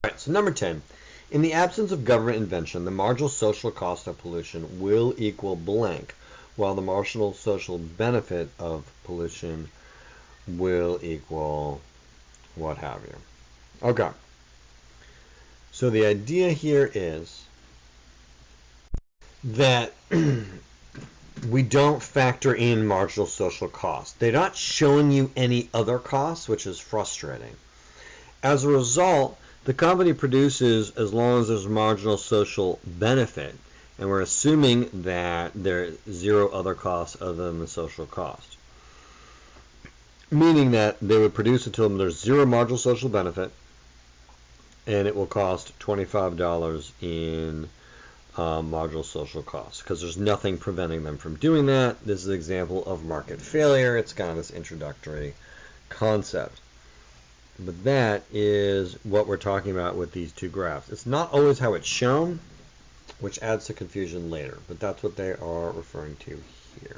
All right, so number 10. In the absence of government invention, the marginal social cost of pollution will equal blank, while the marginal social benefit of pollution will equal what have you. Okay. So the idea here is that we don't factor in marginal social costs. They're not showing you any other costs, which is frustrating. As a result, the company produces as long as there's marginal social benefit, and we're assuming that there's zero other costs other than the social cost. Meaning that they would produce until there's zero marginal social benefit, and it will cost $25 in marginal social costs, because there's nothing preventing them from doing that. This is an example of market failure. It's kind of this introductory concept. But that is what we're talking about with these two graphs. It's not always how it's shown, which adds to confusion later, but that's what they are referring to here.